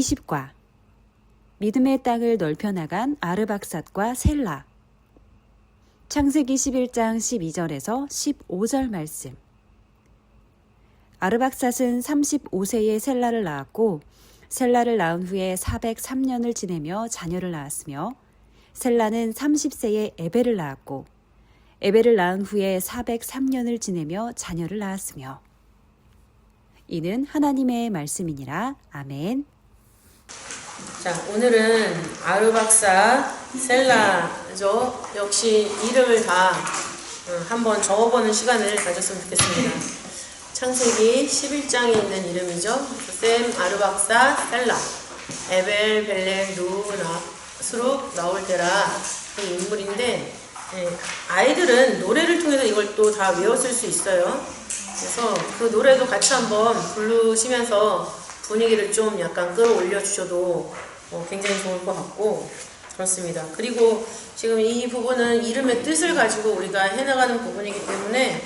20과 믿음의 땅을 넓혀 나간 아르박삿과 셀라. 창세기 11장 12절에서 15절 말씀. 아르박삿은 35세에 셀라를 낳았고 셀라를 낳은 후에 403년을 지내며 자녀를 낳았으며 셀라는 30세에 에벨을 낳았고 에벨을 낳은 후에 403년을 지내며 자녀를 낳았으며 이는 하나님의 말씀이니라. 아멘. 자, 오늘은 아르박삿, 셀라죠. 역시 이름을 다 한번 적어보는 시간을 가졌으면 좋겠습니다. 창세기 11장에 있는 이름이죠. 셈, 아르박삿, 셀라, 에벨, 벨렉, 누, 스룩, 나올테라 이 인물인데 아이들은 노래를 통해서 이걸 또 다 외웠을 수 있어요. 그래서 그 노래도 같이 한번 부르시면서 분위기를 좀 약간 끌어올려 주셔도 굉장히 좋을 것 같고 그렇습니다. 그리고 지금 이 부분은 이름의 뜻을 가지고 우리가 해나가는 부분이기 때문에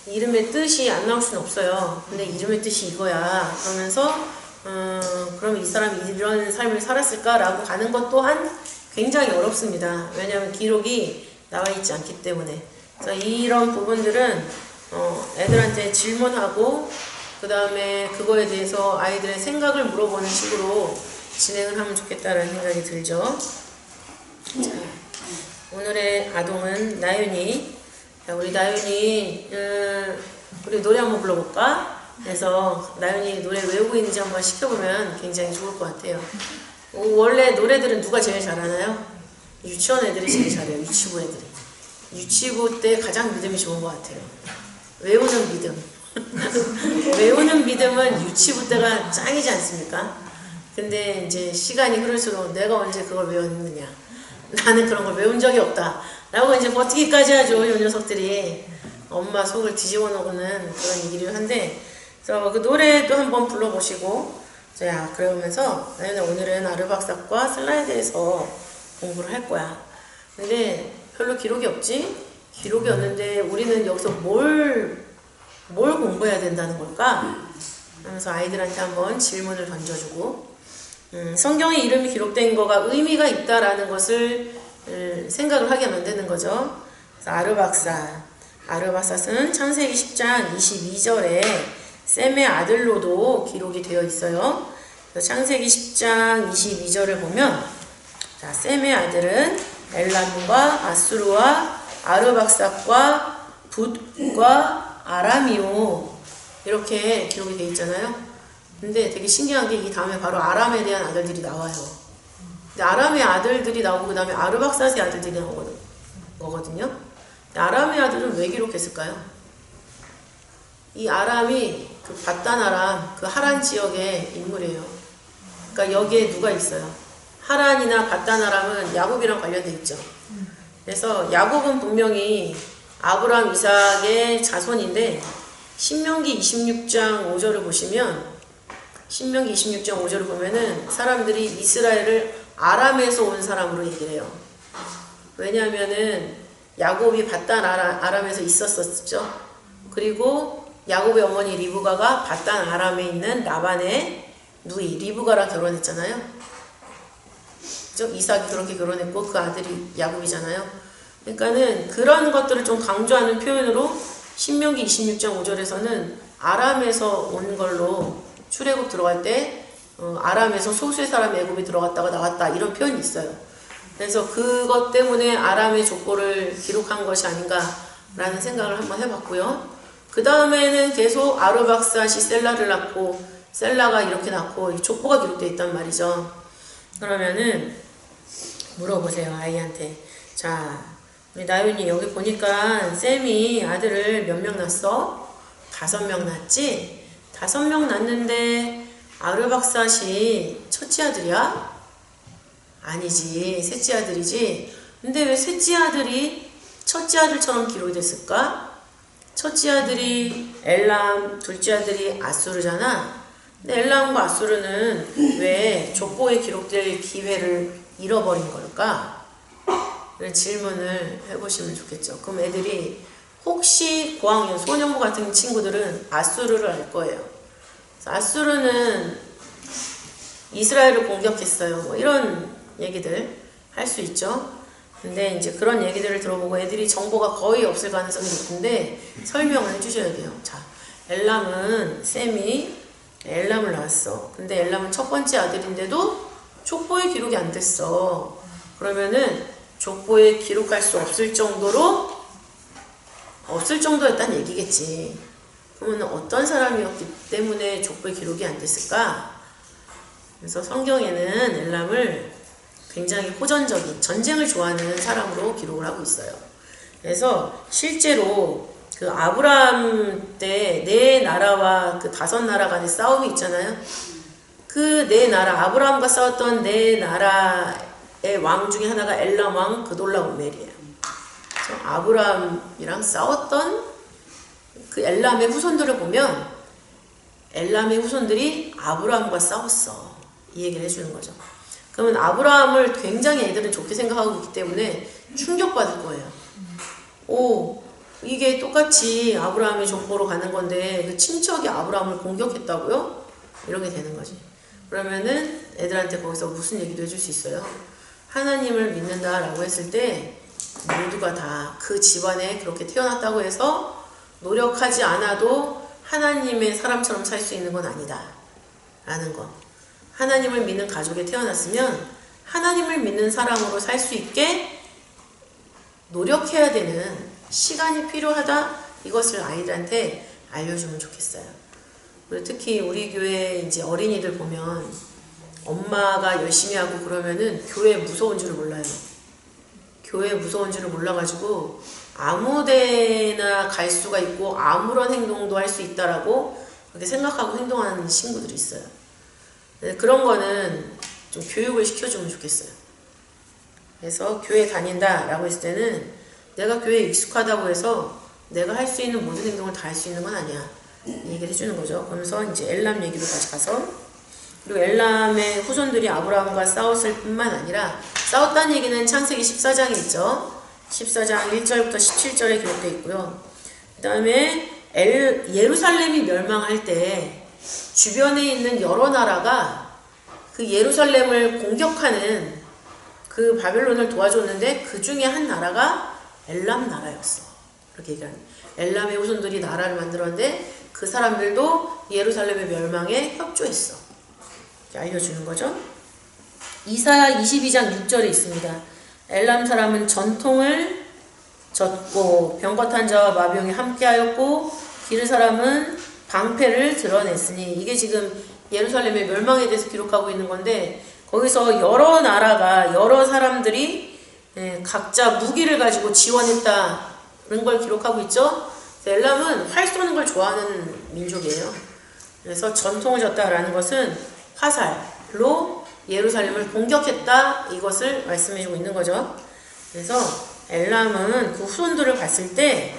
이름의 뜻이 안 나올 수는 없어요. 근데 이름의 뜻이 이거야 그러면서 그럼 이 사람이 이런 삶을 살았을까라고 가는 것 또한 굉장히 어렵습니다. 왜냐하면 기록이 나와 있지 않기 때문에. 그래서 이런 부분들은 애들한테 질문하고 그 다음에 그거에 대해서 아이들의 생각을 물어보는 식으로 진행을 하면 좋겠다는 생각이 들죠. 자, 오늘의 아동은 나윤이. 자, 우리 나윤이 우리 노래 한번 불러볼까? 그래서 나윤이 노래 외우고 있는지 한번 시켜보면 굉장히 좋을 것 같아요. 원래 노래들은 누가 제일 잘하나요? 유치원 애들이 제일 잘해요. 유치부 애들이. 유치부 때 가장 믿음이 좋은 것 같아요. 외우는 믿음. 외우는 믿음은 유치부 때가 짱이지 않습니까? 근데 이제 시간이 흐를수록 내가 언제 그걸 외웠느냐. 나는 그런 걸 외운 적이 없다. 라고 이제 버티기까지 하죠. 이 녀석들이. 엄마 속을 뒤집어 놓는 그런 얘기를 한데, 그래서 그 노래도 한번 불러보시고, 자, 그러면서 나는 오늘은 아르박삿과 셀라에 대해서 공부를 할 거야. 근데 별로 기록이 없지? 기록이 없는데 우리는 여기서 뭘 공부해야 된다는 걸까? 하면서 아이들한테 한번 질문을 던져주고 성경에 이름이 기록된 거가 의미가 있다라는 것을 생각을 하게 만드는 거죠. 그래서 아르박삿은 창세기 10장 22절에 셈의 아들로도 기록이 되어 있어요. 그래서 창세기 10장 22절을 보면 자, 셈의 아들은 엘람과 아수르와 아르박삿과 붓과 아람이요 이렇게 기록이 되어 있잖아요. 근데 되게 신기한 게 이 다음에 바로 아람에 대한 아들들이 나와요. 근데 아람의 아들들이 나오고 그 다음에 아르박삿의 아들들이 나오거든요. 아람의 아들은 왜 기록했을까요? 이 아람이 그 바단 아람, 그 하란 지역의 인물이에요. 그러니까 여기에 누가 있어요? 하란이나 바단 아람은 야곱이랑 관련돼 있죠. 그래서 야곱은 분명히 아브라함, 이삭의 자손인데 신명기 26장 5절을 보시면 신명기 26장 5절을 보면은 사람들이 이스라엘을 아람에서 온 사람으로 얘기를 해요. 왜냐하면은 야곱이 바단 아람에서 있었었죠. 그리고 야곱의 어머니 리브가가 바단 아람에 있는 라반의 누이 리브가랑 결혼했잖아요. 그죠? 이삭이 그렇게 결혼했고 그 아들이 야곱이잖아요. 그러니까는 그런 것들을 좀 강조하는 표현으로 신명기 26장 5절에서는 아람에서 온 걸로 출애굽 들어갈 때 아람에서 소수의 사람 애굽이 들어갔다가 나왔다 이런 표현이 있어요. 그래서 그것 때문에 아람의 족보를 기록한 것이 아닌가라는 생각을 한번 해봤고요. 그 다음에는 계속 아르박삿이 셀라를 낳고 셀라가 이렇게 낳고 족보가 기록되어 있단 말이죠. 그러면은 물어보세요 아이한테. 자, 우리 나윤이 여기 보니까 쌤이 아들을 몇 명 낳았어? 5명 낳았지? 5명 낳았는데 아르박삿이 첫째 아들이야? 아니지, 셋째 아들이지. 근데 왜 셋째 아들이 첫째 아들처럼 기록이 됐을까? 첫째 아들이 엘람, 둘째 아들이 아수르잖아. 근데 엘람과 아수르는 왜 족보에 기록될 기회를 잃어버린 걸까? 이런 질문을 해보시면 좋겠죠. 그럼 애들이 혹시 고학년, 소년부 같은 친구들은 아수르를 알 거예요. 아수르는 이스라엘을 공격했어요. 뭐 이런 얘기들 할 수 있죠. 근데 이제 그런 얘기들을 들어보고 애들이 정보가 거의 없을 가능성이 높은데 설명을 해주셔야 돼요. 자, 셈이 엘람을 낳았어. 근데 엘람은 첫 번째 아들인데도 족보에 기록이 안 됐어. 그러면은 족보에 기록할 수 없을 정도였다는 얘기겠지. 그러면 어떤 사람이었기 때문에 족보에 기록이 안 됐을까? 그래서 성경에는 엘람을 굉장히 호전적인, 전쟁을 좋아하는 사람으로 기록을 하고 있어요. 그래서 실제로 그 아브라함 때 네 나라와 그 5나라 간의 싸움이 있잖아요. 그 네 나라, 아브라함과 싸웠던 네 나라의 왕 중에 하나가 엘람 왕 그돌라오멜이에요. 아브라함이랑 싸웠던 그 엘람의 후손들을 보면 엘람의 후손들이 아브라함과 싸웠어. 이 얘기를 해주는 거죠. 그러면 아브라함을 굉장히 애들은 좋게 생각하고 있기 때문에 충격받을 거예요. 오, 이게 똑같이 아브라함의 족보로 가는 건데 그 친척이 아브라함을 공격했다고요? 이렇게 되는 거지. 그러면은 애들한테 거기서 무슨 얘기도 해줄 수 있어요? 하나님을 믿는다라고 했을 때 모두가 다 그 집안에 그렇게 태어났다고 해서 노력하지 않아도 하나님의 사람처럼 살 수 있는 건 아니다 라는 거. 하나님을 믿는 가족에 태어났으면 하나님을 믿는 사람으로 살 수 있게 노력해야 되는 시간이 필요하다. 이것을 아이들한테 알려주면 좋겠어요. 그리고 특히 우리 교회 이제 어린이들 보면 엄마가 열심히 하고 그러면은 교회 무서운 줄을 몰라요. 교회 무서운 줄을 몰라가지고 아무 데나 갈 수가 있고 아무런 행동도 할 수 있다라고 그렇게 생각하고 행동하는 친구들이 있어요. 그런 거는 좀 교육을 시켜주면 좋겠어요. 그래서 교회 다닌다라고 했을 때는 내가 교회에 익숙하다고 해서 내가 할 수 있는 모든 행동을 다 할 수 있는 건 아니야. 이 얘기를 해주는 거죠. 그러면서 이제 엘람 얘기로까지 가서 그리고 엘람의 후손들이 아브라함과 싸웠을 뿐만 아니라 싸웠다는 얘기는 창세기 14장에 있죠. 14장 1절부터 17절에 기록되어 있고요. 그 다음에 예루살렘이 멸망할 때 주변에 있는 여러 나라가 그 예루살렘을 공격하는 그 바벨론을 도와줬는데 그 중에 한 나라가 엘람 나라였어. 그렇게 얘기하는. 엘람의 후손들이 나라를 만들었는데 그 사람들도 예루살렘의 멸망에 협조했어. 알려주는 거죠. 이사야 22장 6절에 있습니다. 엘람 사람은 전통을 졌고 병거탄 자와 마병이 함께하였고 기르 사람은 방패를 드러냈으니 이게 지금 예루살렘의 멸망에 대해서 기록하고 있는 건데 거기서 여러 나라가 여러 사람들이 각자 무기를 가지고 지원했다는 걸 기록하고 있죠. 엘람은 활 쏘는 걸 좋아하는 민족이에요. 그래서 전통을 졌다라는 것은 화살로 예루살렘을 공격했다 이것을 말씀해주고 있는 거죠. 그래서 엘람은 그 후손들을 봤을 때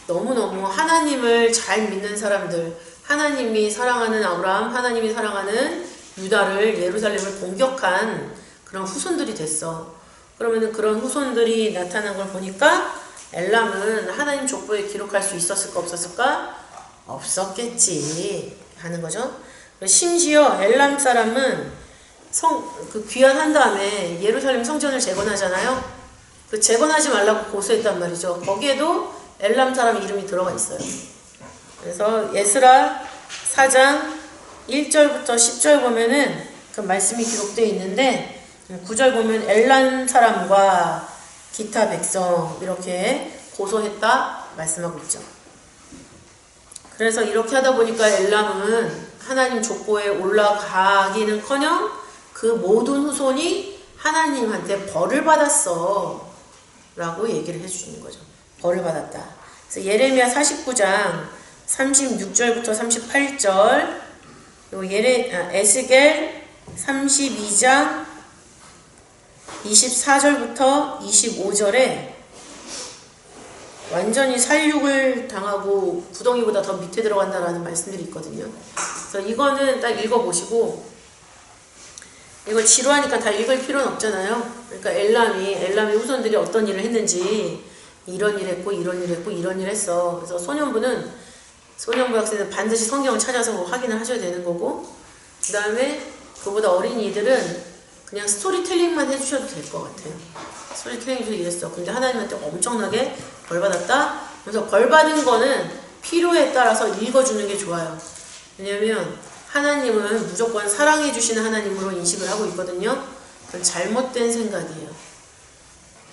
너무너무 하나님을 잘 믿는 사람들, 하나님이 사랑하는 아브라함, 하나님이 사랑하는 유다를 예루살렘을 공격한 그런 후손들이 됐어. 그러면은 그런 후손들이 나타난 걸 보니까 엘람은 하나님 족보에 기록할 수 있었을까 없었을까? 없었겠지 하는 거죠. 심지어 엘람 사람은 그 귀환한 다음에 예루살렘 성전을 재건하잖아요. 그 재건하지 말라고 고소했단 말이죠. 거기에도 엘람 사람 이름이 들어가 있어요. 그래서 에스라 4장 1절부터 10절 보면은 그 말씀이 기록되어 있는데 9절 보면 엘람 사람과 기타 백성 이렇게 고소했다 말씀하고 있죠. 그래서 이렇게 하다 보니까 엘람은 하나님 족보에 올라가기는커녕 그 모든 후손이 하나님한테 벌을 받았어 라고 얘기를 해주시는 거죠. 벌을 받았다. 그래서 예레미야 49장 36절부터 38절 그리고 에스겔 32장 24절부터 25절에 완전히 살육을 당하고 구덩이보다 더 밑에 들어간다라는 말씀들이 있거든요. 그래서 이거는 딱 읽어보시고 이거 지루하니까 다 읽을 필요는 없잖아요. 그러니까 엘람의 후손들이 어떤 일을 했는지 이런 일 했고 이런 일 했고 이런 일 했어. 그래서 소년부 학생은 반드시 성경을 찾아서 확인을 하셔야 되는 거고 그 다음에 그보다 어린이들은 그냥 스토리텔링만 해주셔도 될 것 같아요. 스토리텔링 좀 이랬어. 근데 하나님한테 엄청나게 벌 받았다. 그래서 벌 받은 거는 필요에 따라서 읽어주는 게 좋아요. 왜냐면 하나님은 무조건 사랑해 주시는 하나님으로 인식을 하고 있거든요. 그건 잘못된 생각이에요.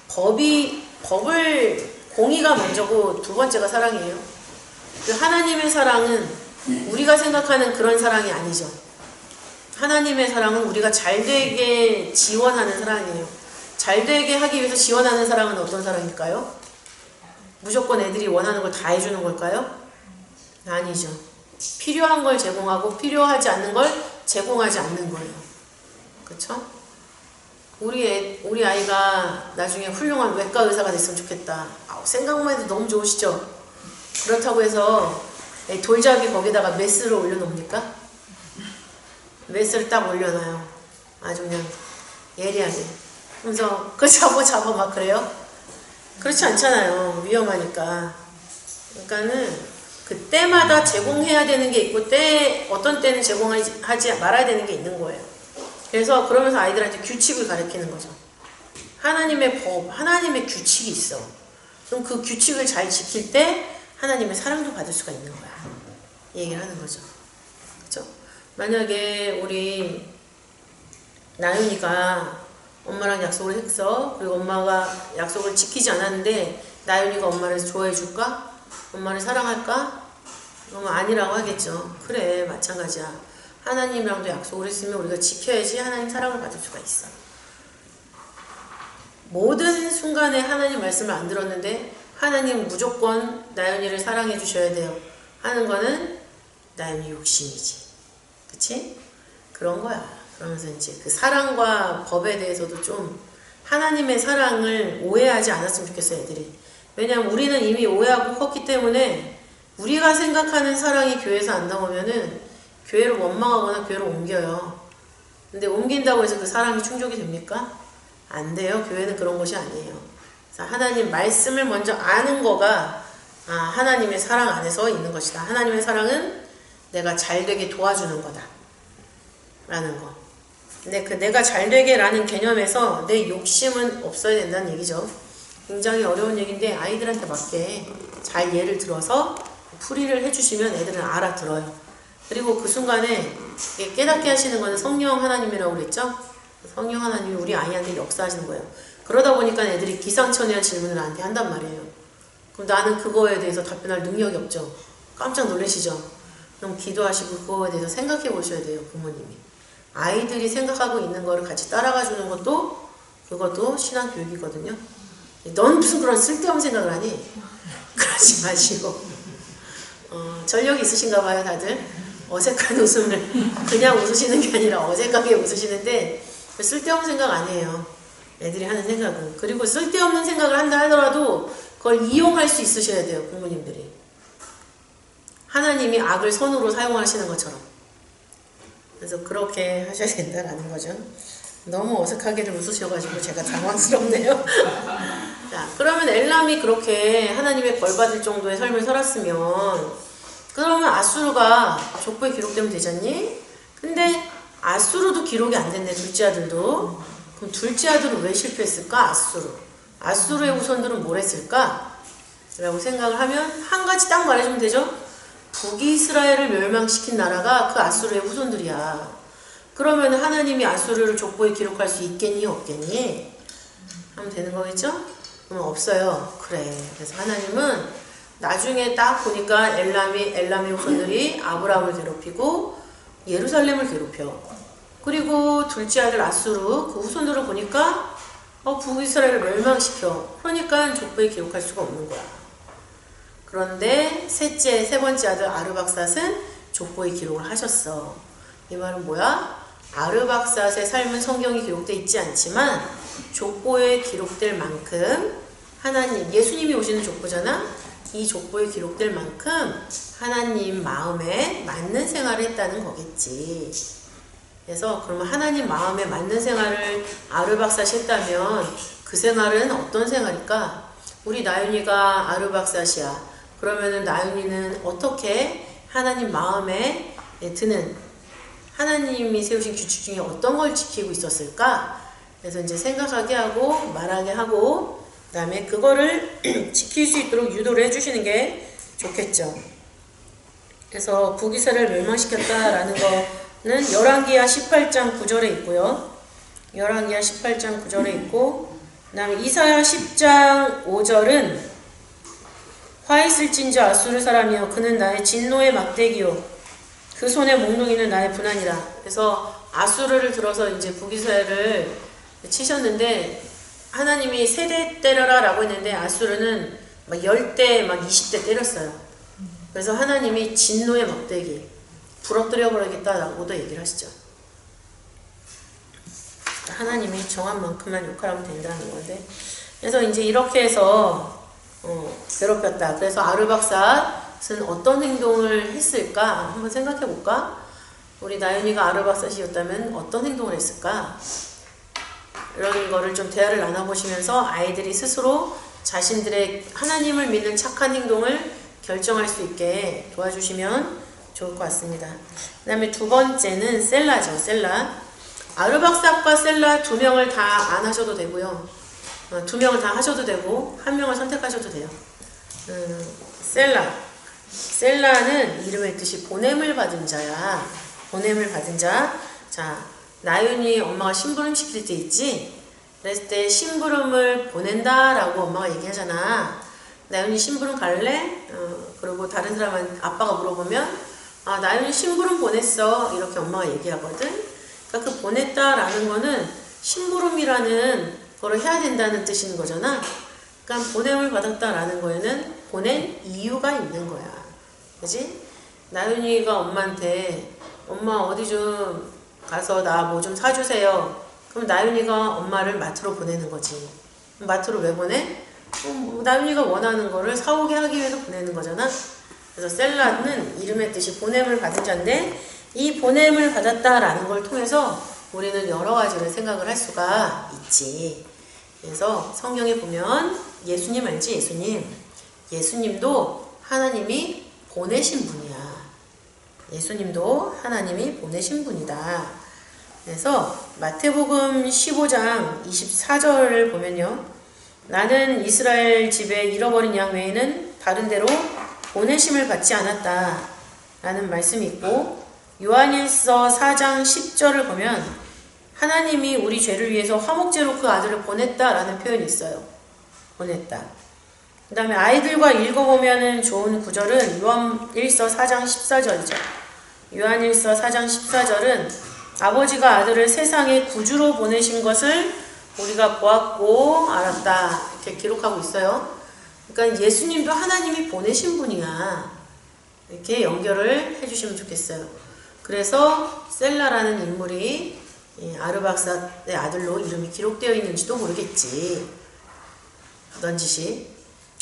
법을 공의가 먼저고 두 번째가 사랑이에요. 그 하나님의 사랑은 우리가 생각하는 그런 사랑이 아니죠. 하나님의 사랑은 우리가 잘되게 지원하는 사랑이에요. 잘되게 하기 위해서 지원하는 사랑은 어떤 사랑일까요? 무조건 애들이 원하는 걸 다 해주는 걸까요? 아니죠. 필요한 걸 제공하고 필요하지 않는 걸 제공하지 않는 거예요. 그쵸? 우리 아이가 나중에 훌륭한 외과 의사가 됐으면 좋겠다. 생각만 해도 너무 좋으시죠? 그렇다고 해서 돌잡이 거기다가 메스를 올려놓습니까? 메스를 딱 올려놔요. 아주 그냥 예리하게. 그래서 그거 잡아 막 그래요? 그렇지 않잖아요. 위험하니까. 그러니까는 그 때마다 제공해야 되는 게 있고 어떤 때는 제공하지 말아야 되는 게 있는 거예요. 그래서 그러면서 아이들한테 규칙을 가르치는 거죠. 하나님의 법, 하나님의 규칙이 있어. 그럼 그 규칙을 잘 지킬 때 하나님의 사랑도 받을 수가 있는 거야. 이 얘기를 하는 거죠. 그렇죠? 만약에 우리 나윤이가 엄마랑 약속을 했어. 그리고 엄마가 약속을 지키지 않았는데 나윤이가 엄마를 좋아해 줄까? 엄마를 사랑할까? 그러면 아니라고 하겠죠. 그래, 마찬가지야. 하나님이랑도 약속을 했으면 우리가 지켜야지 하나님 사랑을 받을 수가 있어. 모든 순간에 하나님 말씀을 안 들었는데 하나님 무조건 나연이를 사랑해 주셔야 돼요 하는 거는 나연이 욕심이지. 그치? 그런 거야. 그러면서 이제 그 사랑과 법에 대해서도 좀 하나님의 사랑을 오해하지 않았으면 좋겠어요, 애들이. 왜냐면 우리는 이미 오해하고 컸기 때문에 우리가 생각하는 사랑이 교회에서 안 나오면은 교회를 원망하거나 교회를 옮겨요. 근데 옮긴다고 해서 그 사랑이 충족이 됩니까? 안 돼요. 교회는 그런 것이 아니에요. 그래서 하나님 말씀을 먼저 아는 거가 하나님의 사랑 안에서 있는 것이다. 하나님의 사랑은 내가 잘되게 도와주는 거다 라는 거. 근데 그 내가 잘되게 라는 개념에서 내 욕심은 없어야 된다는 얘기죠. 굉장히 어려운 얘기인데 아이들한테 맞게 잘 예를 들어서 풀이를 해주시면 애들은 알아들어요. 그리고 그 순간에 깨닫게 하시는 거는 성령 하나님이라고 그랬죠? 성령 하나님이 우리 아이한테 역사하시는 거예요. 그러다 보니까 애들이 기상천외한 질문을 나한테 한단 말이에요. 그럼 나는 그거에 대해서 답변할 능력이 없죠. 깜짝 놀라시죠? 그럼 기도하시고 그거에 대해서 생각해 보셔야 돼요, 부모님이. 아이들이 생각하고 있는 거를 같이 따라가 주는 것도 그것도 신앙교육이거든요. 넌 무슨 그런 쓸데없는 생각을 하니? 그러지 마시고 전력이 있으신가 봐요, 다들. 어색한 웃음을 그냥 웃으시는 게 아니라 어색하게 웃으시는데 쓸데없는 생각 아니에요. 애들이 하는 생각은. 그리고 쓸데없는 생각을 한다 하더라도 그걸 이용할 수 있으셔야 돼요, 부모님들이. 하나님이 악을 선으로 사용하시는 것처럼. 그래서 그렇게 하셔야 된다라는 거죠. 너무 어색하게들 웃으셔가지고 제가 당황스럽네요. 자, 그러면 엘람이 그렇게 하나님의 벌 받을 정도의 삶을 살았으면 그러면 아수르가 족보에 기록되면 되잖니? 근데 아수르도 기록이 안 됐네, 둘째 아들도. 그럼 둘째 아들은 왜 실패했을까? 아수르의 후손들은 뭘 했을까? 라고 생각을 하면 한 가지 딱 말해주면 되죠? 북이스라엘을 멸망시킨 나라가 그 아수르의 후손들이야. 그러면 하나님이 아수르를 족보에 기록할 수 있겠니? 없겠니? 하면 되는 거겠죠? 그럼 없어요. 그래. 그래서 하나님은 나중에 딱 보니까 엘람의 후손들이 아브라함을 괴롭히고 예루살렘을 괴롭혀. 그리고 둘째 아들 아수르 그 후손들을 보니까 북이스라엘을 멸망시켜. 그러니까 족보에 기록할 수가 없는 거야. 그런데 세 번째 아들 아르박삿은 족보에 기록을 하셨어. 이 말은 뭐야? 아르박삿의 삶은 성경이 기록되어 있지 않지만 족보에 기록될 만큼 하나님, 예수님이 오시는 족보잖아? 이 족보에 기록될 만큼 하나님 마음에 맞는 생활을 했다는 거겠지. 그래서 그러면 하나님 마음에 맞는 생활을 아르박삿이 했다면 그 생활은 어떤 생활일까? 우리 나윤이가 아르박삿이야. 그러면은 나윤이는 어떻게 하나님 마음에 드는 하나님이 세우신 규칙 중에 어떤 걸 지키고 있었을까? 그래서 이제 생각하게 하고 말하게 하고 그다음에 그거를 지킬 수 있도록 유도를 해주시는 게 좋겠죠. 그래서 북이스라엘을 멸망시켰다라는 거는 열왕기하 18장 9절에 있고요. 열왕기하 18장 9절에 있고 그 다음에 이사야 10장 5절은 화 있을진저 아수르 사람이여 그는 나의 진노의 막대기요 그 손에 몽둥이는 나의 분한이라. 그래서 아수르를 들어서 이제 북이스라엘을 치셨는데 하나님이 세대 때려라 라고 했는데 아수르는 막 10대 막 20대 때렸어요. 그래서 하나님이 진노의 막대기 부러뜨려 버리겠다라고도 얘기를 하시죠. 하나님이 정한 만큼만 욕하면 된다는 건데, 그래서 이제 이렇게 해서 괴롭혔다. 그래서 아르박삿은 어떤 행동을 했을까 한번 생각해 볼까? 우리 나윤이가 아르박삿이었다면 어떤 행동을 했을까? 이런 거를 좀 대화를 나눠보시면서 아이들이 스스로 자신들의 하나님을 믿는 착한 행동을 결정할 수 있게 도와주시면 좋을 것 같습니다. 그 다음에 두 번째는 셀라죠. 셀라. 아르박삿과 셀라 두 명을 다 안 하셔도 되고요. 두 명을 다 하셔도 되고 한 명을 선택하셔도 돼요. 셀라. 셀라는 이름의 뜻이 보냄을 받은 자야. 보냄을 받은 자. 자, 나윤이 엄마가 심부름 시킬 때 있지? 그랬을 때 심부름을 보낸다라고 엄마가 얘기하잖아. 나윤이 심부름 갈래? 그리고 다른 사람은 아빠가 물어보면 아, 나윤이 심부름 보냈어. 이렇게 엄마가 얘기하거든. 그러니까 그 보냈다라는 거는 심부름이라는 거를 해야 된다는 뜻인 거잖아. 그러니까 보냄을 받았다라는 거에는 보낸 이유가 있는 거야. 그지? 나윤이가 엄마한테 엄마 어디 좀 가서 나 뭐 좀 사주세요. 그럼 나윤이가 엄마를 마트로 보내는 거지. 마트로 왜 보내? 나윤이가 원하는 거를 사오게 하기 위해서 보내는 거잖아. 그래서 셀라는 이름의 뜻이 보냄을 받은 자인데 이 보냄을 받았다라는 걸 통해서 우리는 여러 가지를 생각을 할 수가 있지. 그래서 성경에 보면 예수님 알지? 예수님도 하나님이 보내신 분이야. 예수님도 하나님이 보내신 분이다. 그래서 마태복음 15장 24절을 보면요. 나는 이스라엘 집에 잃어버린 양 외에는 다른 데로 보내심을 받지 않았다 라는 말씀이 있고, 요한일서 4장 10절을 보면 하나님이 우리 죄를 위해서 화목제로 그 아들을 보냈다 라는 표현이 있어요. 보냈다. 그 다음에 아이들과 읽어보면 좋은 구절은 요한일서 4장 14절이죠. 요한일서 4장 14절은 아버지가 아들을 세상에 구주로 보내신 것을 우리가 보았고 알았다 이렇게 기록하고 있어요. 그러니까 예수님도 하나님이 보내신 분이야. 이렇게 연결을 해주시면 좋겠어요. 그래서 셀라라는 인물이 아르박삿의 아들로 이름이 기록되어 있는지도 모르겠지. 어떤 짓이.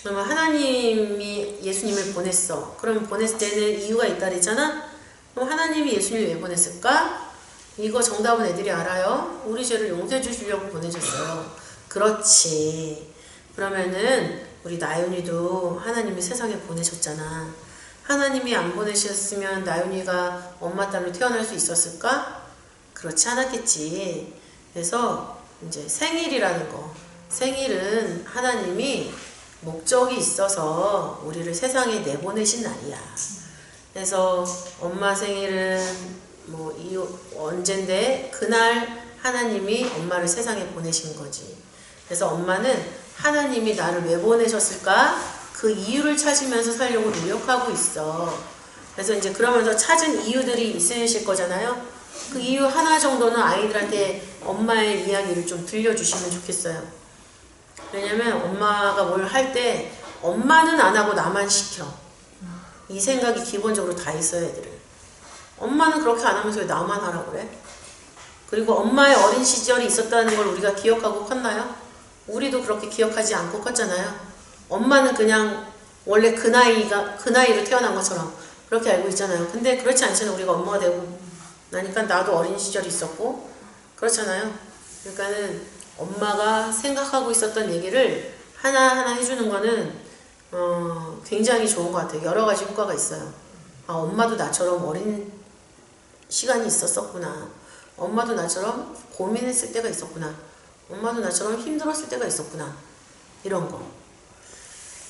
그러면 하나님이 예수님을 보냈어. 그럼 보냈을 때는 이유가 있다 그랬잖아. 그럼 하나님이 예수님을 왜 보냈을까? 이거 정답은 애들이 알아요. 우리 죄를 용서해 주시려고 보내셨어요. 그렇지. 그러면은 우리 나윤이도 하나님이 세상에 보내셨잖아. 하나님이 안 보내셨으면 나윤이가 엄마 딸로 태어날 수 있었을까? 그렇지 않았겠지. 그래서 이제 생일이라는 거. 생일은 하나님이 목적이 있어서 우리를 세상에 내보내신 날이야. 그래서 엄마 생일은 뭐 언젠데 그날 하나님이 엄마를 세상에 보내신 거지. 그래서 엄마는 하나님이 나를 왜 보내셨을까? 그 이유를 찾으면서 살려고 노력하고 있어. 그래서 이제 그러면서 찾은 이유들이 있으실 거잖아요. 그 이유 하나 정도는 아이들한테 엄마의 이야기를 좀 들려주시면 좋겠어요. 왜냐면 엄마가 뭘 할 때 엄마는 안 하고 나만 시켜. 이 생각이 기본적으로 다 있어요, 애들은. 엄마는 그렇게 안 하면서 왜 나만 하라고 그래? 그리고 엄마의 어린 시절이 있었다는 걸 우리가 기억하고 컸나요? 우리도 그렇게 기억하지 않고 컸잖아요. 엄마는 그냥 원래 그 나이로 태어난 것처럼 그렇게 알고 있잖아요. 근데 그렇지 않잖아요. 우리가 엄마가 되고 나니까 나도 어린 시절이 있었고 그렇잖아요. 그러니까는 엄마가 생각하고 있었던 얘기를 하나하나 해주는 거는 굉장히 좋은 것 같아요. 여러 가지 효과가 있어요. 아, 엄마도 나처럼 어린 시간이 있었었구나. 엄마도 나처럼 고민했을 때가 있었구나. 엄마도 나처럼 힘들었을 때가 있었구나. 이런 거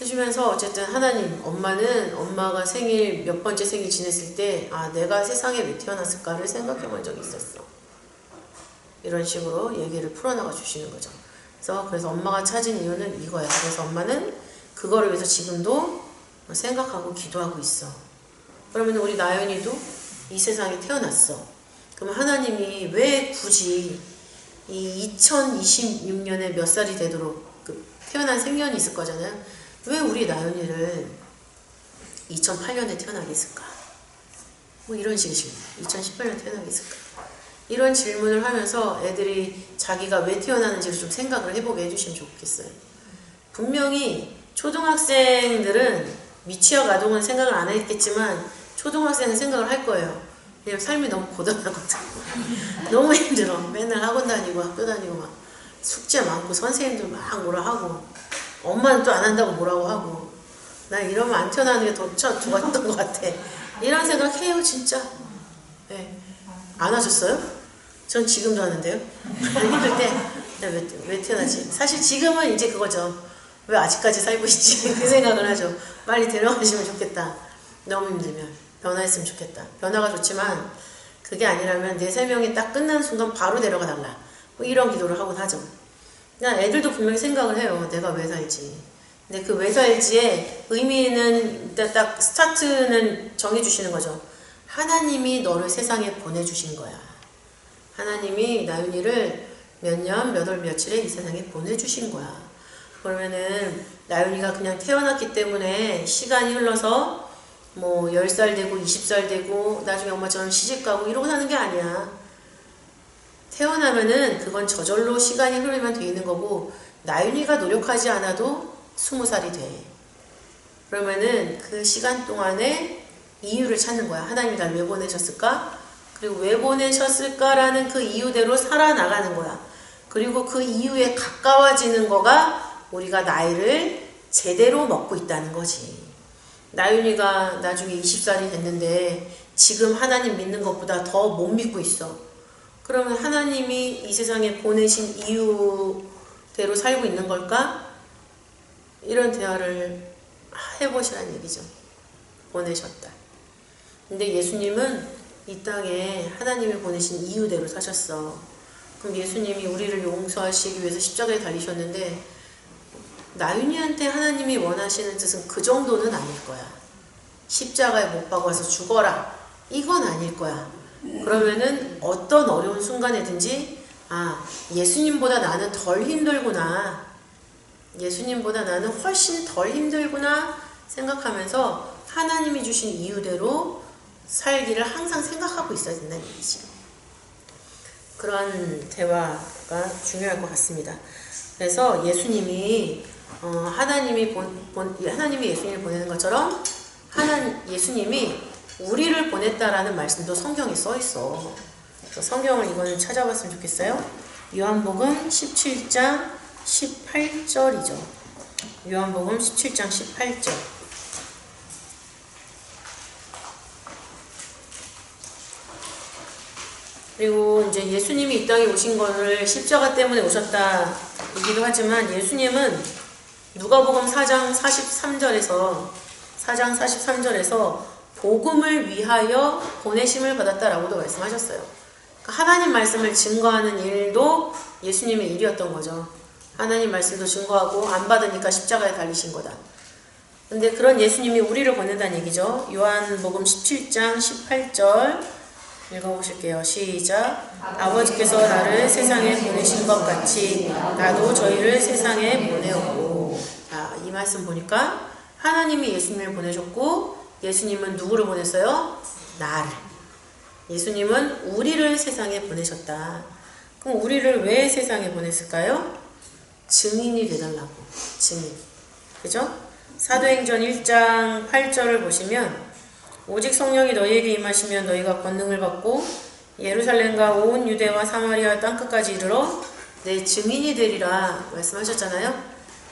해주면서 어쨌든 하나님, 엄마가 생일 몇 번째 생일 지냈을 때 내가 세상에 왜 태어났을까를 생각해 본 적이 있었어. 이런 식으로 얘기를 풀어나가 주시는 거죠. 그래서 엄마가 찾은 이유는 이거야. 그래서 엄마는 그거를 위해서 지금도 생각하고 기도하고 있어. 그러면 우리 나연이도 이 세상에 태어났어. 그럼 하나님이 왜 굳이 이 2026년에 몇 살이 되도록 태어난 생년이 있을 거잖아요. 왜 우리 나연이를 2008년에 태어나게 했을까? 뭐 이런 식의 질문. 2018년에 태어나게 했을까? 이런 질문을 하면서 애들이 자기가 왜 태어나는지를 좀 생각을 해보게 해주시면 좋겠어요. 분명히 초등학생들은 미취학 아동은 생각을 안 했겠지만 초등학생은 생각을 할 거예요. 왜냐면 삶이 너무 고단하거든. 너무 힘들어. 맨날 학원 다니고 학교 다니고 막 숙제 많고 선생님들 막 뭐라 하고 엄마는 또 안 한다고 뭐라고 하고 나 이러면 안 태어나는 게 더 좋았던 것 같아. 이런 생각해요 진짜. 네. 안 하셨어요? 전 지금도 하는데요. 힘들 때 왜 태어나지? 사실 지금은 이제 그거죠. 왜 아직까지 살고 있지? 그 생각을 하죠. 빨리 데려가시면 좋겠다. 너무 힘들면 변화했으면 좋겠다. 변화가 좋지만 그게 아니라면 내 생명이 딱 끝나는 순간 바로 데려가 달라. 뭐 이런 기도를 하곤 하죠. 그냥 애들도 분명히 생각을 해요. 내가 왜 살지? 근데 그 왜 살지의 의미는 딱 스타트는 정해주시는 거죠. 하나님이 너를 세상에 보내주신 거야. 하나님이 나윤이를 몇 년, 몇 월, 며칠에 이 세상에 보내주신 거야. 그러면은 나윤이가 그냥 태어났기 때문에 시간이 흘러서 뭐 10살 되고 20살 되고 나중에 엄마처럼 시집가고 이러고 사는 게 아니야. 태어나면은 그건 저절로 시간이 흐르면 돼 있는 거고 나윤이가 노력하지 않아도 20살이 돼. 그러면은 그 시간 동안에 이유를 찾는 거야. 하나님이 날 왜 보내셨을까? 그리고 왜 보내셨을까라는 그 이유대로 살아나가는 거야. 그리고 그 이유에 가까워지는 거가 우리가 나이를 제대로 먹고 있다는 거지. 나윤이가 나중에 20살이 됐는데 지금 하나님 믿는 것보다 더 못 믿고 있어. 그러면 하나님이 이 세상에 보내신 이유대로 살고 있는 걸까? 이런 대화를 해보시라는 얘기죠. 보내셨다. 근데 예수님은 이 땅에 하나님이 보내신 이유대로 사셨어. 그럼 예수님이 우리를 용서하시기 위해서 십자가에 달리셨는데 나윤이한테 하나님이 원하시는 뜻은 그 정도는 아닐 거야. 십자가에 못 박아서 죽어라. 이건 아닐 거야. 그러면은 어떤 어려운 순간에든지 예수님보다 나는 덜 힘들구나. 예수님보다 나는 훨씬 덜 힘들구나 생각하면서 하나님이 주신 이유대로 살기를 항상 생각하고 있어야 된다는 얘기지. 그런 대화가 중요할 것 같습니다. 그래서 예수님이 하나님이 예수님을 보내는 것처럼 예수님이 우리를 보냈다라는 말씀도 성경에 써 있어. 성경을 이거는 찾아봤으면 좋겠어요. 요한복음 17장 18절이죠. 요한복음 17장 18절. 그리고 이제 예수님이 이 땅에 오신 거를 십자가 때문에 오셨다이기도 하지만 예수님은 누가복음 4장 43절에서 복음을 위하여 보내심을 받았다라고도 말씀하셨어요. 그러니까 하나님 말씀을 증거하는 일도 예수님의 일이었던 거죠. 하나님 말씀도 증거하고 안 받으니까 십자가에 달리신 거다. 근데 그런 예수님이 우리를 보낸다는 얘기죠. 요한복음 17장 18절 읽어보실게요. 시작. 아버지께서 나를 세상에 보내신 것 같이 나도 저희를 세상에 보내었고. 자, 이 말씀 보니까 하나님이 예수님을 보내셨고 예수님은 누구를 보냈어요? 나를. 예수님은 우리를 세상에 보내셨다. 그럼 우리를 왜 세상에 보냈을까요? 증인이 되달라고. 증인. 그죠? 사도행전 1장 8절을 보시면 오직 성령이 너희에게 임하시면 너희가 권능을 받고 예루살렘과 온 유대와 사마리아 땅끝까지 이르러 내 증인이 되리라 말씀하셨잖아요.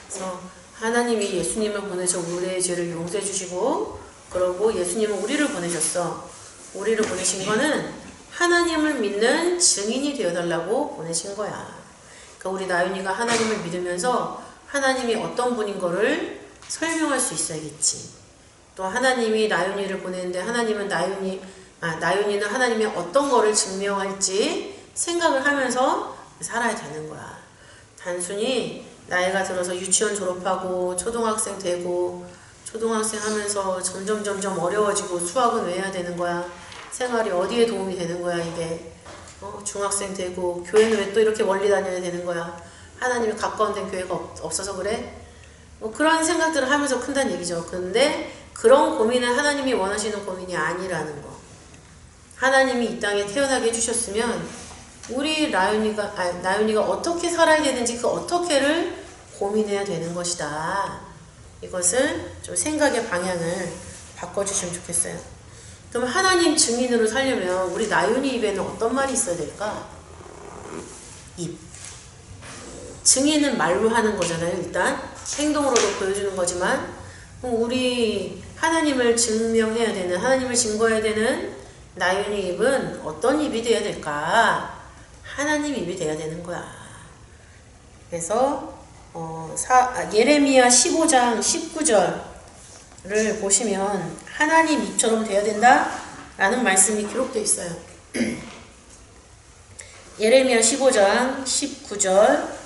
그래서 하나님이 예수님을 보내셔 우리의 죄를 용서해 주시고 그러고 예수님은 우리를 보내셨어. 우리를 보내신 거는 하나님을 믿는 증인이 되어달라고 보내신 거야. 그러니까 우리 나윤이가 하나님을 믿으면서 하나님이 어떤 분인 거를 설명할 수 있어야겠지. 또 하나님이 나윤이를 보내는데 하나님은 나윤이는 하나님의 어떤 거를 증명할지 생각을 하면서 살아야 되는 거야. 단순히 나이가 들어서 유치원 졸업하고 초등학생 되고 초등학생 하면서 점점 어려워지고 수학은 왜 해야 되는 거야? 생활이 어디에 도움이 되는 거야 이게? 중학생 되고 교회는 왜 또 이렇게 멀리 다녀야 되는 거야? 하나님이 가까운 데 교회가 없어서 그래? 뭐 그런 생각들을 하면서 큰다는 얘기죠. 그런데 그런 고민은 하나님이 원하시는 고민이 아니라는 거. 하나님이 이 땅에 태어나게 해주셨으면 우리 나윤이가 어떻게 살아야 되는지 그 어떻게를 고민해야 되는 것이다. 이것을 좀 생각의 방향을 바꿔주시면 좋겠어요. 그럼 하나님 증인으로 살려면 우리 나윤이 입에는 어떤 말이 있어야 될까? 입. 증인은 말로 하는 거잖아요. 일단 행동으로도 보여주는 거지만 우리 하나님을 증명해야 되는, 하나님을 증거해야 되는 나윤이 입은 어떤 입이 돼야 될까? 하나님 입이 돼야 되는 거야. 그래서 예레미야 15장 19절을 보시면 하나님 입처럼 돼야 된다 라는 말씀이 기록되어 있어요. 예레미야 15장 19절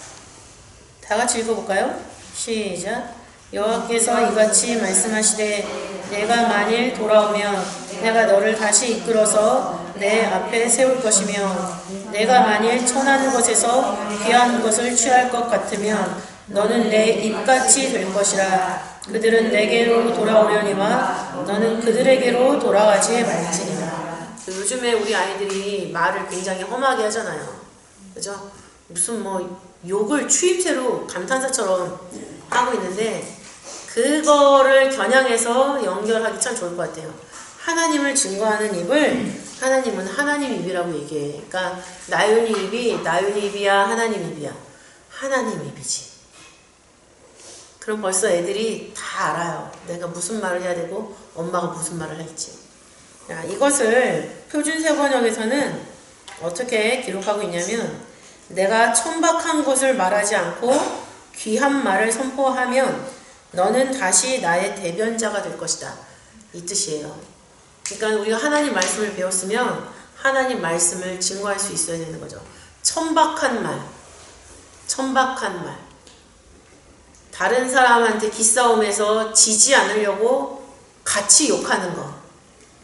다 같이 읽어볼까요? 시작. 여호와께서 이같이 말씀하시되 내가 만일 돌아오면 내가 너를 다시 이끌어서 내 앞에 세울 것이며 내가 만일 천한 것에서 귀한 것을 취할 것 같으면 너는 내 입같이 될 것이라. 그들은 내게로 돌아오려니와 너는 그들에게로 돌아가지 말지니라. 요즘에 우리 아이들이 말을 굉장히 험하게 하잖아요. 그죠? 무슨 욕을 추임새로 감탄사처럼 하고 있는데 그거를 겨냥해서 연결하기 참 좋을 것 같아요. 하나님을 증거하는 입을 하나님은 하나님 입이라고 얘기해. 그러니까 나윤이 입이 나윤이 입이야 하나님 입이야? 하나님 입이지. 그럼 벌써 애들이 다 알아요. 내가 무슨 말을 해야 되고 엄마가 무슨 말을 할지. 이것을 표준세번역에서는 어떻게 기록하고 있냐면 내가 천박한 것을 말하지 않고 귀한 말을 선포하면 너는 다시 나의 대변자가 될 것이다. 이 뜻이에요. 그러니까 우리가 하나님 말씀을 배웠으면 하나님 말씀을 증거할 수 있어야 되는 거죠. 천박한 말. 다른 사람한테 기싸움에서 지지 않으려고 같이 욕하는 거.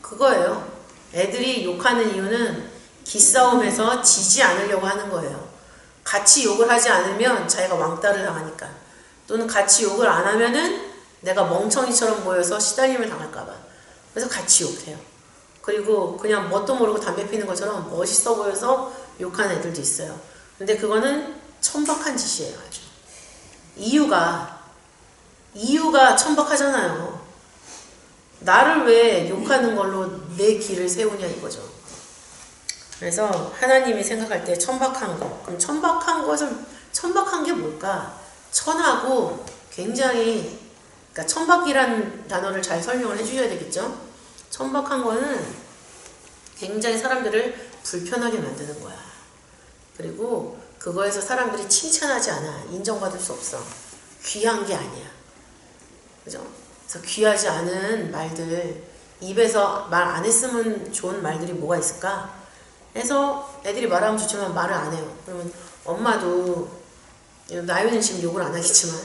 그거예요. 애들이 욕하는 이유는 기싸움에서 지지 않으려고 하는 거예요. 같이 욕을 하지 않으면 자기가 왕따를 당하니까. 또는 같이 욕을 안 하면은 내가 멍청이처럼 보여서 시달림을 당할까봐. 그래서 같이 욕해요. 그리고 그냥 뭣도 모르고 담배 피는 것처럼 멋있어 보여서 욕하는 애들도 있어요. 근데 그거는 천박한 짓이에요. 아주. 이유가 천박하잖아요. 나를 왜 욕하는 걸로 내 길을 세우냐 이거죠. 그래서 하나님이 생각할 때 천박한 거. 그럼 천박한 게 뭘까? 천하고 굉장히, 그러니까 천박이란 단어를 잘 설명을 해주셔야 되겠죠? 천박한 거는 굉장히 사람들을 불편하게 만드는 거야. 그리고 그거에서 사람들이 칭찬하지 않아. 인정받을 수 없어. 귀한 게 아니야. 그죠? 그래서 귀하지 않은 말들, 입에서 말 안 했으면 좋은 말들이 뭐가 있을까? 해서 애들이 말하면 좋지만 말을 안 해요. 그러면 엄마도, 나윤이는 지금 욕을 안 하겠지만,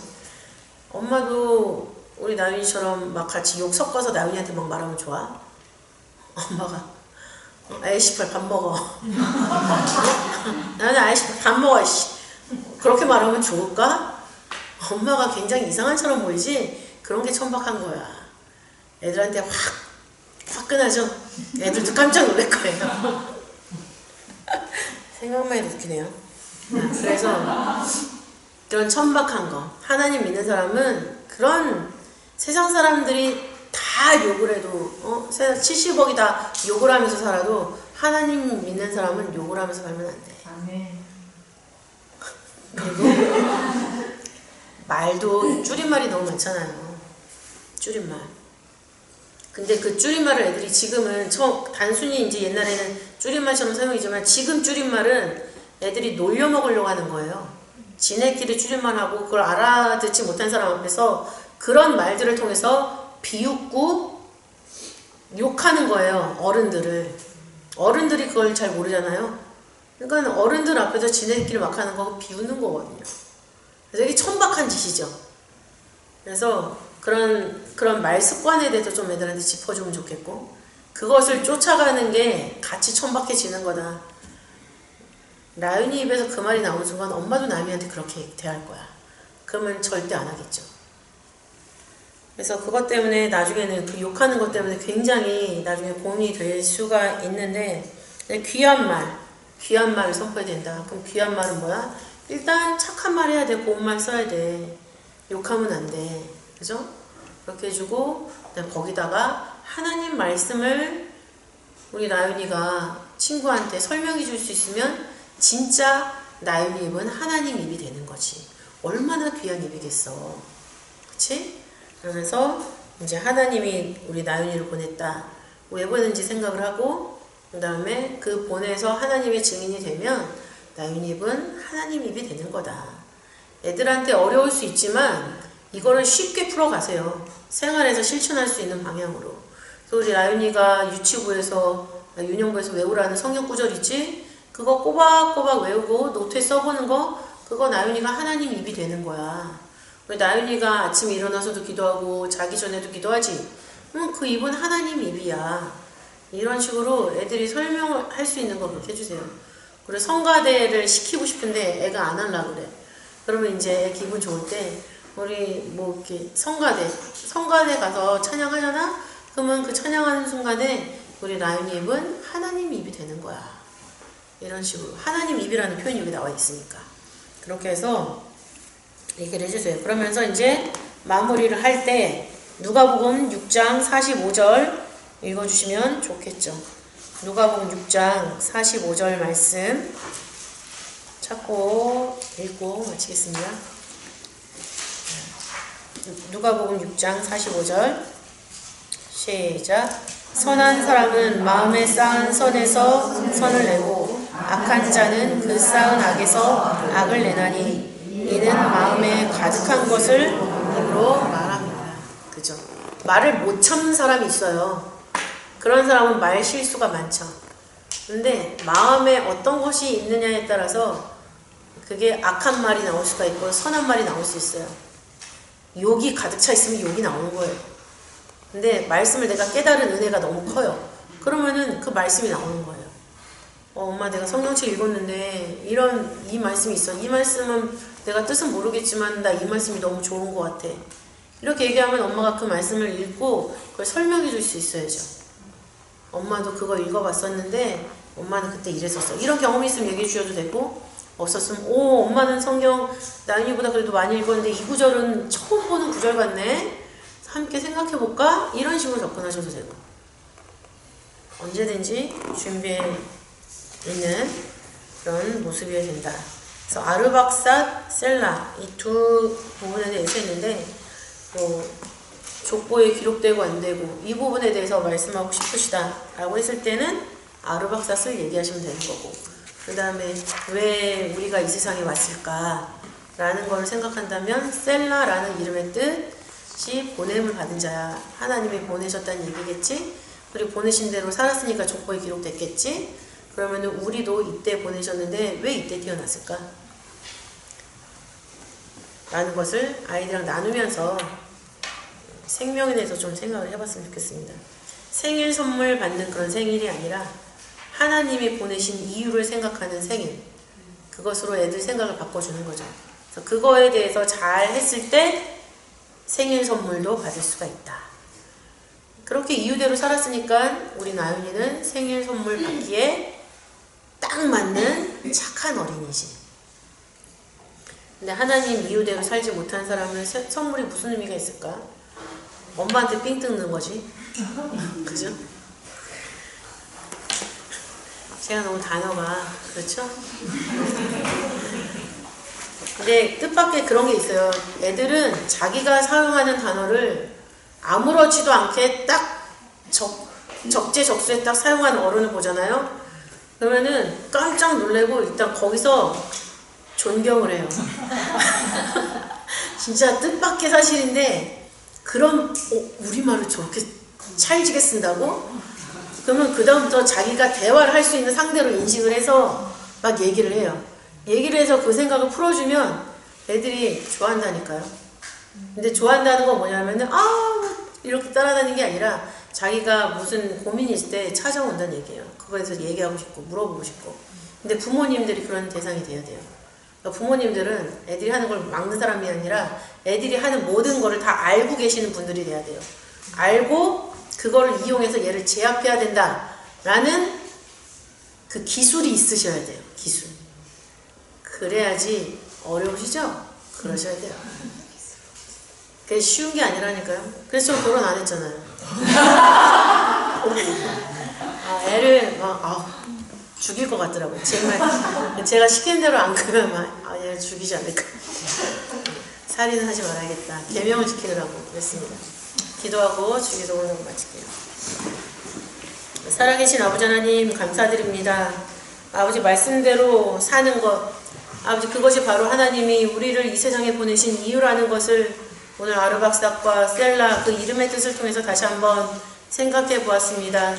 엄마도 우리 나윤이처럼 막 같이 욕 섞어서 나윤이한테 막 말하면 좋아? 엄마가 아이씨 밥 먹어. 나는 아이씨 밥 먹어. 그렇게 말하면 좋을까? 엄마가 굉장히 이상한 처럼 보이지? 그런 게 천박한 거야. 애들한테 확 화끈하죠? 애들도 깜짝 놀랄 거예요. 생각만 해도 웃기네요. 그래서 그런 천박한 거. 하나님 믿는 사람은 그런 세상 사람들이 다 욕을 해도 70억이 다 욕을 하면서 살아도 하나님 믿는 사람은 욕을 하면서 살면 안 돼. 아멘. 그리고 말도 줄임말이 너무 많잖아요. 줄임말. 근데 그 줄임말을 애들이 지금은 단순히 이제 옛날에는 줄임말처럼 사용이지만 지금 줄임말은 애들이 놀려 먹으려고 하는 거예요. 지네끼리 줄임말하고 그걸 알아듣지 못한 사람 앞에서 그런 말들을 통해서 비웃고 욕하는 거예요. 어른들을. 어른들이 그걸 잘 모르잖아요. 그러니까 어른들 앞에서 지네끼리 막 하는 거 비웃는 거거든요. 그래서 이게 천박한 짓이죠. 그래서 그런 말 습관에 대해서 좀 애들한테 짚어주면 좋겠고, 그것을 쫓아가는 게 같이 천박해지는 거다. 라윤이 입에서 그 말이 나오는 순간 엄마도 나윤이한테 그렇게 대할 거야. 그러면 절대 안 하겠죠. 그래서 그것 때문에 나중에는 그 욕하는 것 때문에 굉장히 나중에 고민이 될 수가 있는데, 귀한 말을 선포해야 된다. 그럼 귀한 말은 뭐야? 일단 착한 말 해야 돼. 고운 말 써야 돼. 욕하면 안 돼. 그죠? 그렇게 해주고, 거기다가 하나님 말씀을 우리 나윤이가 친구한테 설명해 줄 수 있으면 진짜 나윤이 입은 하나님 입이 되는 거지. 얼마나 귀한 입이겠어. 그치? 그러면서 이제 하나님이 우리 나윤이를 보냈다. 왜 보냈는지 생각을 하고, 그 다음에 그 보내서 하나님의 증인이 되면 나윤이 입은 하나님 입이 되는 거다. 애들한테 어려울 수 있지만 이거를 쉽게 풀어가세요. 생활에서 실천할 수 있는 방향으로. 그래서 우리 나윤이가 유년부에서 외우라는 성경 구절 있지? 그거 꼬박꼬박 외우고 노트에 써보는 거, 그거 나윤이가 하나님 입이 되는 거야. 우리 나윤이가 아침에 일어나서도 기도하고 자기 전에도 기도하지? 그 입은 하나님 입이야. 이런 식으로 애들이 설명을 할 수 있는 거 그렇게 해주세요. 그리고 성가대를 시키고 싶은데 애가 안 하려고 그래. 그러면 이제 애 기분 좋을 때 우리 이렇게 성가대 가서 찬양하잖아? 그러면 그 찬양하는 순간에 우리 나윤이 입은 하나님 입이 되는 거야. 이런 식으로 하나님 입이라는 표현이 여기 나와 있으니까 그렇게 해서 얘기를 해주세요. 그러면서 이제 마무리를 할 때 누가복음 6장 45절 읽어주시면 좋겠죠. 누가복음 6장 45절 말씀 찾고 읽고 마치겠습니다. 누가복음 6장 45절 시작. 선한 사람은 마음에 쌓은 선에서 선을 내고 악한 자는 그 쌓은 악에서 악을 내나니 이는 마음에 가득한 것을 입으로 말합니다. 그죠? 말을 못 참는 사람이 있어요. 그런 사람은 말 실수가 많죠. 근데 마음에 어떤 것이 있느냐에 따라서 그게 악한 말이 나올 수가 있고 선한 말이 나올 수 있어요. 욕이 가득 차 있으면 욕이 나오는 거예요. 근데 말씀을 내가 깨달은 은혜가 너무 커요. 그러면은 그 말씀이 나오는 거예요. 엄마 내가 성경책 읽었는데 이 말씀이 있어. 이 말씀은 내가 뜻은 모르겠지만 나 이 말씀이 너무 좋은 것 같아. 이렇게 얘기하면 엄마가 그 말씀을 읽고 그걸 설명해 줄 수 있어야죠. 엄마도 그거 읽어봤었는데 엄마는 그때 이랬었어. 이런 경험이 있으면 얘기해 주셔도 되고, 없었으면 엄마는 성경 나윤이보다 그래도 많이 읽었는데 이 구절은 처음 보는 구절 같네. 함께 생각해볼까? 이런 식으로 접근하셔도 되고, 언제든지 준비해 있는 그런 모습이어야 된다. 그래서 아르박삿, 셀라 이 두 부분에 대해서 했는데 족보에 기록되고 안 되고 이 부분에 대해서 말씀하고 싶으시다 라고 했을 때는 아르박삿을 얘기하시면 되는 거고, 그 다음에 왜 우리가 이 세상에 왔을까 라는 걸 생각한다면 셀라라는 이름의 뜻이 보냄을 받은 자야. 하나님이 보내셨다는 얘기겠지. 그리고 보내신 대로 살았으니까 족보에 기록됐겠지. 그러면 우리도 이때 보내셨는데 왜 이때 태어났을까? 라는 것을 아이들이랑 나누면서 생명에 대해서 좀 생각을 해봤으면 좋겠습니다. 생일 선물 받는 그런 생일이 아니라 하나님이 보내신 이유를 생각하는 생일, 그것으로 애들 생각을 바꿔주는 거죠. 그래서 그거에 대해서 잘 했을 때 생일 선물도 받을 수가 있다. 그렇게 이유대로 살았으니까 우리 나윤이는 생일 선물 받기에 딱 맞는 착한 어린이지. 근데 하나님 이유대로 살지 못한 사람은 선물이 무슨 의미가 있을까? 엄마한테 삥 뜯는 거지. 그죠? 제가 너무 단어가 그렇죠? 근데 뜻밖의 그런 게 있어요. 애들은 자기가 사용하는 단어를 아무렇지도 않게 딱 적재적소에 딱 사용하는 어른을 보잖아요. 그러면은 깜짝 놀래고 일단 거기서 존경을 해요. 진짜 뜻밖의 사실인데 그럼 우리말을 저렇게 찰지게 쓴다고? 그러면 그 다음부터 자기가 대화를 할 수 있는 상대로 인식을 해서 막 얘기를 해요. 얘기를 해서 그 생각을 풀어주면 애들이 좋아한다니까요. 근데 좋아한다는 건 뭐냐면은 이렇게 따라다니는 게 아니라 자기가 무슨 고민이 있을 때 찾아온다는 얘기예요. 그거에 대해서 얘기하고 싶고 물어보고 싶고. 근데 부모님들이 그런 대상이 돼야 돼요. 그러니까 부모님들은 애들이 하는 걸 막는 사람이 아니라 애들이 하는 모든 거를 다 알고 계시는 분들이 돼야 돼요. 알고 그거를 이용해서 얘를 제압해야 된다라는 그 기술이 있으셔야 돼요. 기술. 그래야지. 어려우시죠? 그러셔야 돼요. 그게 쉬운 게 아니라니까요. 그래서 저 결혼 안 했잖아요. 애를 막 죽일 것 같더라고요. 정말 제가 시킨 대로 안 크면 얘를 죽이지 않을까. 살인은 하지 말아야겠다. 계명을 지키느라고 그랬습니다. 기도하고 주기도문을 마칠게요. 살아계신 아버지 하나님 감사드립니다. 아버지 말씀대로 사는 것, 아버지 그것이 바로 하나님이 우리를 이 세상에 보내신 이유라는 것을 오늘 아르박삭과 셀라 그 이름의 뜻을 통해서 다시 한번 생각해 보았습니다.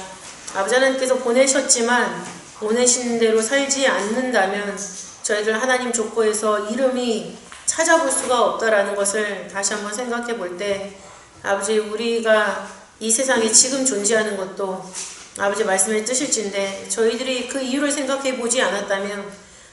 아버지 하나님께서 보내셨지만 보내신 대로 살지 않는다면 저희들 하나님 족보에서 이름이 찾아볼 수가 없다라는 것을 다시 한번 생각해 볼 때 아버지 우리가 이 세상에 지금 존재하는 것도 아버지 말씀의 뜻일진데 저희들이 그 이유를 생각해 보지 않았다면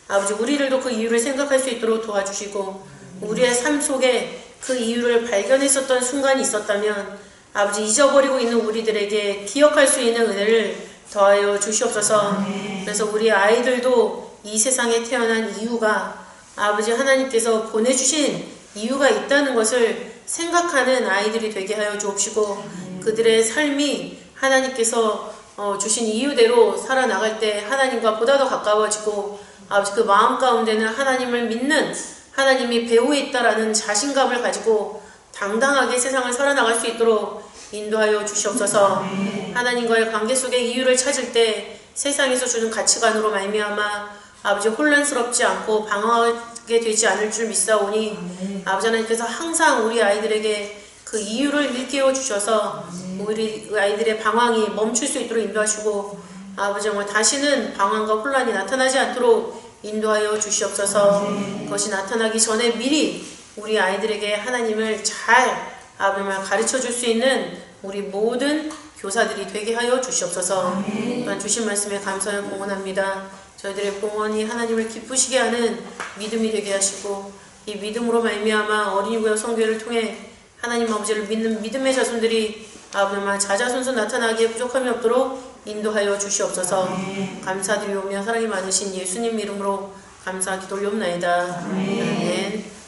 아버지 우리들도 그 이유를 생각할 수 있도록 도와주시고 우리의 삶 속에 그 이유를 발견했었던 순간이 있었다면 아버지 잊어버리고 있는 우리들에게 기억할 수 있는 은혜를 더하여 주시옵소서. 그래서 우리 아이들도 이 세상에 태어난 이유가 아버지 하나님께서 보내주신 이유가 있다는 것을 생각하는 아이들이 되게 하여 주옵시고 그들의 삶이 하나님께서 주신 이유대로 살아나갈 때 하나님과 보다 더 가까워지고 아버지 그 마음 가운데는 하나님을 믿는 하나님이 배후에 있다라는 자신감을 가지고 당당하게 세상을 살아나갈 수 있도록 인도하여 주시옵소서. 하나님과의 관계 속의 이유를 찾을 때 세상에서 주는 가치관으로 말미암아 아버지 혼란스럽지 않고 방황하게 되지 않을 줄 믿사오니 아버지 하나님께서 항상 우리 아이들에게 그 이유를 일깨워 주셔서 우리 아이들의 방황이 멈출 수 있도록 인도하시고 아버지 정말 다시는 방황과 혼란이 나타나지 않도록 인도하여 주시옵소서. 그것이 나타나기 전에 미리 우리 아이들에게 하나님을 잘 아버지만 가르쳐 줄 수 있는 우리 모든 교사들이 되게 하여 주시옵소서. 또한 주신 말씀에 감사를 공헌합니다. 저희들의 공헌이 하나님을 기쁘시게 하는 믿음이 되게 하시고 이 믿음으로 말미암아 어린이구역 선교회를 통해 하나님 아버지를 믿는 믿음의 자손들이 아버지만 자자손손 나타나기에 부족함이 없도록 인도하여 주시옵소서. 감사드리오며 사랑이 많으신 예수님 이름으로 감사하기 돌려옵나이다. 아멘.